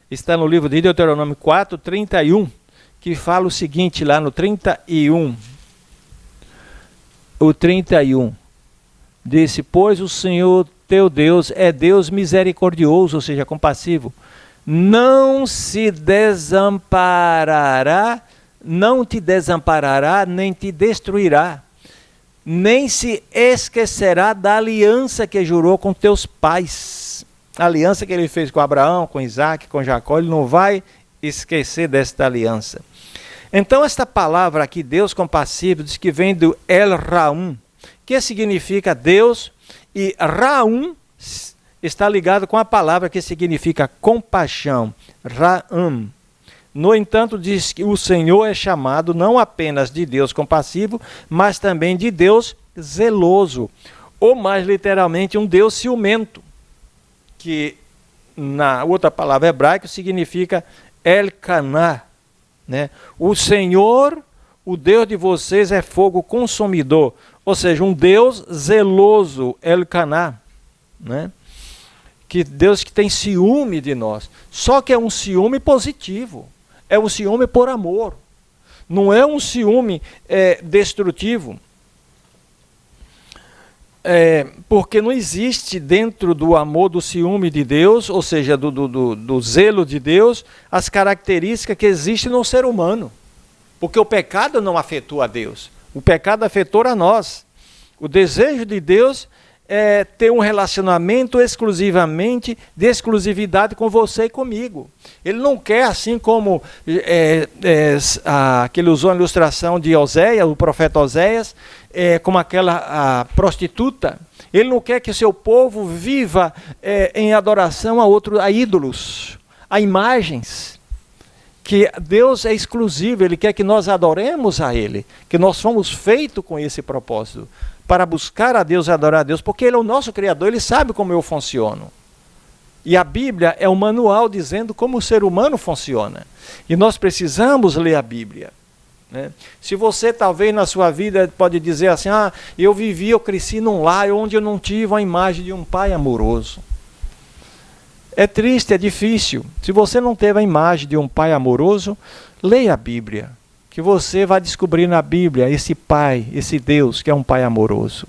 Está no livro de Deuteronômio 4, 31, que fala o seguinte, lá no 31. O 31 disse: pois o Senhor teu Deus é Deus misericordioso, ou seja, compassivo. Não te desamparará, nem te destruirá, nem se esquecerá da aliança que jurou com teus pais. A aliança que ele fez com Abraão, com Isaac, com Jacó, ele não vai esquecer desta aliança. Então esta palavra aqui, Deus compassivo, diz que vem do El Raum, que significa Deus, e Raum está ligado com a palavra que significa compaixão, Raam. No entanto, diz que o Senhor é chamado não apenas de Deus compassivo, mas também de Deus zeloso, ou mais literalmente um Deus ciumento, que na outra palavra hebraica significa Elcaná, né? O Senhor, o Deus de vocês, é fogo consumidor, ou seja, um Deus zeloso, Elcaná, né? Que Deus que tem ciúme de nós, só que é um ciúme positivo, é um ciúme por amor, não é um ciúme destrutivo. Porque não existe dentro do amor, do ciúme de Deus, ou seja, do zelo de Deus, as características que existem no ser humano. Porque o pecado não afetou a Deus, o pecado afetou a nós. O desejo de Deus ter um relacionamento exclusivamente, de exclusividade com você e comigo. Ele não quer, assim como que ele usou a ilustração de Oséias, o profeta Oséias, como aquela prostituta. Ele não quer que o seu povo viva em adoração a ídolos, a imagens. Que Deus é exclusivo, Ele quer que nós adoremos a Ele, que nós fomos feitos com esse propósito, para buscar a Deus e adorar a Deus, porque Ele é o nosso Criador, Ele sabe como eu funciono. E a Bíblia é um manual dizendo como o ser humano funciona. E nós precisamos ler a Bíblia. Né? Se você talvez na sua vida pode dizer assim, eu cresci num lar onde eu não tive a imagem de um pai amoroso. É triste, é difícil. Se você não teve a imagem de um pai amoroso, leia a Bíblia, que você vai descobrir na Bíblia esse pai, esse Deus que é um pai amoroso.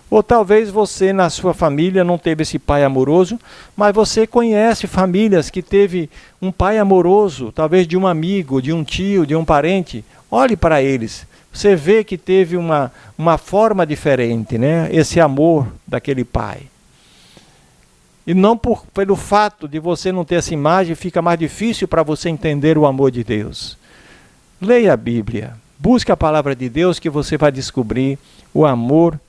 Ou talvez você na sua família não teve esse pai amoroso, mas você conhece famílias que teve um pai amoroso, talvez de um amigo, de um tio, de um parente. Olhe para eles, você vê que teve uma forma diferente, né? Esse amor daquele pai. E não pelo fato de você não ter essa imagem, fica mais difícil para você entender o amor de Deus. Leia a Bíblia, busque a palavra de Deus que você vai descobrir o amor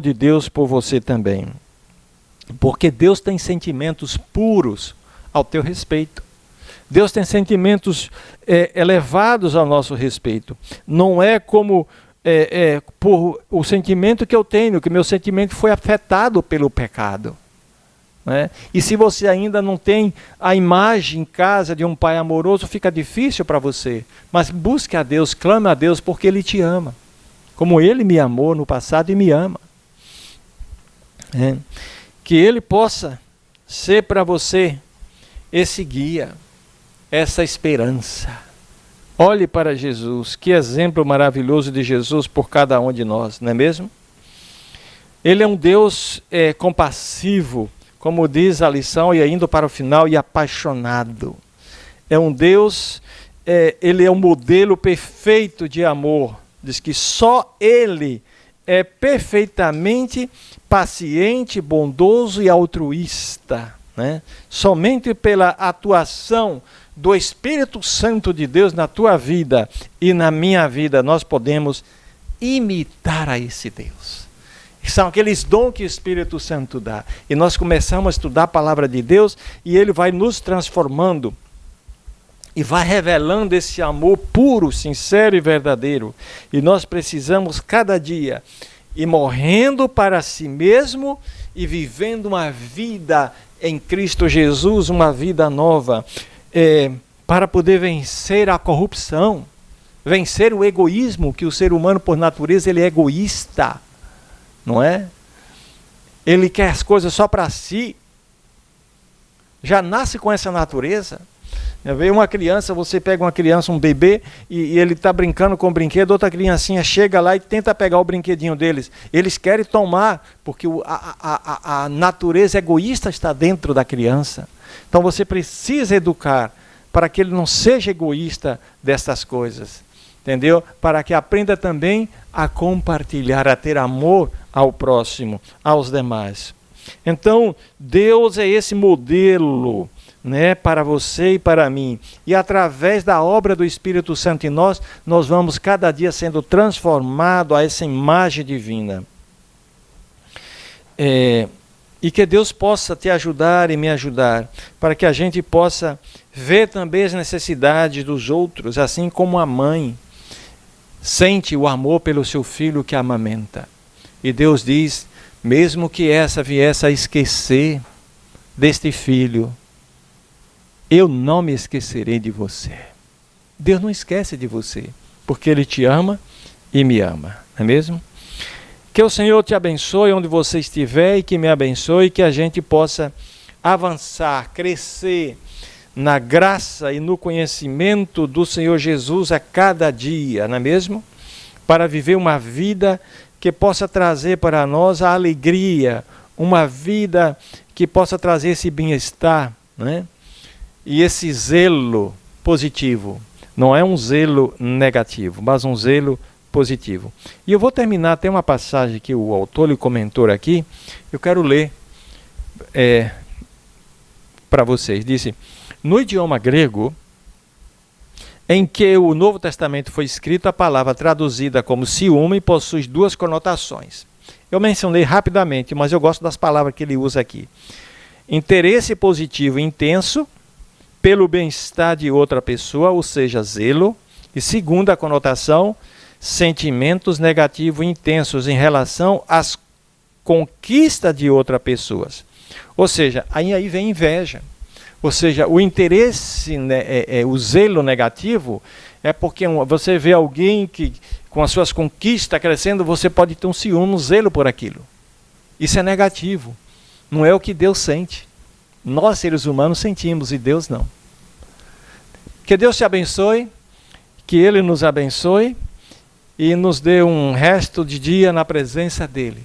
de Deus por você também. Porque Deus tem sentimentos puros ao teu respeito. Deus tem sentimentos elevados ao nosso respeito. Não é como por o sentimento que eu tenho, que meu sentimento foi afetado pelo pecado. Né? E se você ainda não tem a imagem em casa de um pai amoroso, fica difícil para você. Mas busque a Deus, clame a Deus, porque Ele te ama. Como Ele me amou no passado e me ama. Que Ele possa ser para você esse guia, essa esperança. Olhe para Jesus, que exemplo maravilhoso de Jesus por cada um de nós, não é mesmo? Ele é um Deus compassivo, como diz a lição, e indo para o final, e apaixonado. É um Deus, Ele é um modelo perfeito de amor. Diz que só Ele é perfeitamente paciente, bondoso e altruísta. Né? Somente pela atuação do Espírito Santo de Deus na tua vida e na minha vida, nós podemos imitar a esse Deus. São aqueles dons que o Espírito Santo dá. E nós começamos a estudar a palavra de Deus e Ele vai nos transformando e vai revelando esse amor puro, sincero e verdadeiro. E nós precisamos cada dia ir morrendo para si mesmo e vivendo uma vida em Cristo Jesus, uma vida nova, para poder vencer a corrupção, vencer o egoísmo, que o ser humano por natureza ele é egoísta. Não é? Ele quer as coisas só para si. Já nasce com essa natureza. Vê uma criança, você pega uma criança, um bebê, e ele está brincando com o brinquedo, outra criancinha chega lá e tenta pegar o brinquedinho deles. Eles querem tomar, porque a natureza egoísta está dentro da criança. Então você precisa educar para que ele não seja egoísta dessas coisas. Entendeu? Para que aprenda também a compartilhar, a ter amor ao próximo, aos demais. Então, Deus é esse modelo, né, para você e para mim. E através da obra do Espírito Santo em nós, nós vamos cada dia sendo transformados a essa imagem divina. E que Deus possa te ajudar e me ajudar, para que a gente possa ver também as necessidades dos outros, assim como a mãe sente o amor pelo seu filho que amamenta. E Deus diz, mesmo que essa viesse a esquecer deste filho, eu não me esquecerei de você. Deus não esquece de você, porque Ele te ama e me ama, não é mesmo? Que o Senhor te abençoe onde você estiver e que me abençoe, que a gente possa avançar, crescer na graça e no conhecimento do Senhor Jesus a cada dia, não é mesmo? Para viver uma vida que possa trazer para nós a alegria, uma vida que possa trazer esse bem-estar, né? E esse zelo positivo. Não é um zelo negativo, mas um zelo positivo. E eu vou terminar, tem uma passagem que o autor lhe comentou aqui, eu quero ler para vocês. Disse, no idioma grego, em que o Novo Testamento foi escrito, a palavra traduzida como ciúme possui duas conotações. Eu mencionei rapidamente, mas eu gosto das palavras que ele usa aqui. Interesse positivo intenso pelo bem-estar de outra pessoa, ou seja, zelo. E segunda conotação, sentimentos negativos intensos em relação às conquistas de outra pessoa. Ou seja, aí vem inveja. Ou seja, o interesse, o zelo negativo, é porque você vê alguém que com as suas conquistas crescendo, você pode ter um ciúme, um zelo por aquilo. Isso é negativo. Não é o que Deus sente. Nós, seres humanos, sentimos e Deus não. Que Deus te abençoe, que Ele nos abençoe e nos dê um resto de dia na presença dEle.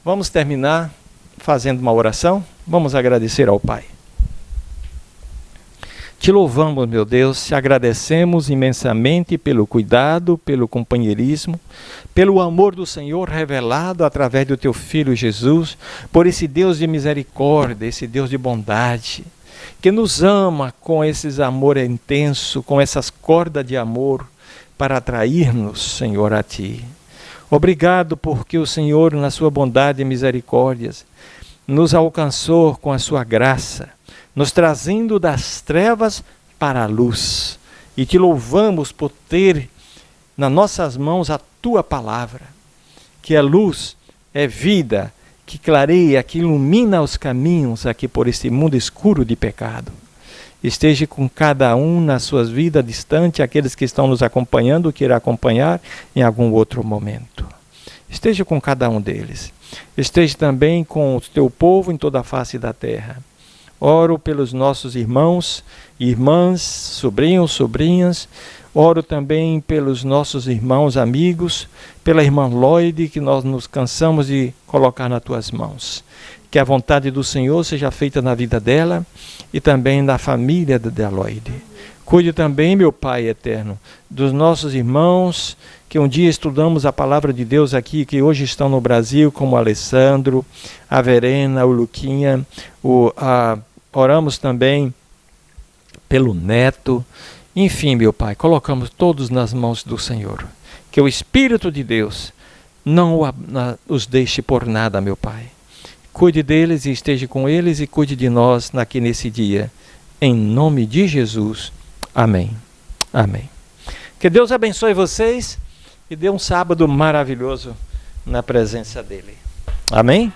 Vamos terminar fazendo uma oração? Vamos agradecer ao Pai. Te louvamos, meu Deus, te agradecemos imensamente pelo cuidado, pelo companheirismo, pelo amor do Senhor revelado através do Teu Filho Jesus, por esse Deus de misericórdia, esse Deus de bondade, que nos ama com esse amor intenso, com essas cordas de amor, para atrair-nos, Senhor, a Ti. Obrigado porque o Senhor, na sua bondade e misericórdias, nos alcançou com a sua graça, nos trazendo das trevas para a luz. E te louvamos por ter nas nossas mãos a Tua palavra, que é luz, é vida, que clareia, que ilumina os caminhos aqui por este mundo escuro de pecado. Esteja com cada um nas suas vidas distante, aqueles que estão nos acompanhando, que irá acompanhar em algum outro momento. Esteja com cada um deles. Esteja também com o Teu povo em toda a face da terra. Oro pelos nossos irmãos, irmãs, sobrinhos, sobrinhas. Oro também pelos nossos irmãos, amigos, pela irmã Lloyd, que nós nos cansamos de colocar nas Tuas mãos. Que a vontade do Senhor seja feita na vida dela e também na família da Lloyd. Cuide também, meu Pai eterno, dos nossos irmãos, que um dia estudamos a palavra de Deus aqui, que hoje estão no Brasil, como o Alessandro, a Verena, o Luquinha, oramos também pelo Neto. Enfim, meu Pai, colocamos todos nas mãos do Senhor. Que o Espírito de Deus não os deixe por nada, meu Pai. Cuide deles e esteja com eles e cuide de nós aqui nesse dia. Em nome de Jesus. Amém. Amém. Que Deus abençoe vocês e dê um sábado maravilhoso na presença dEle. Amém?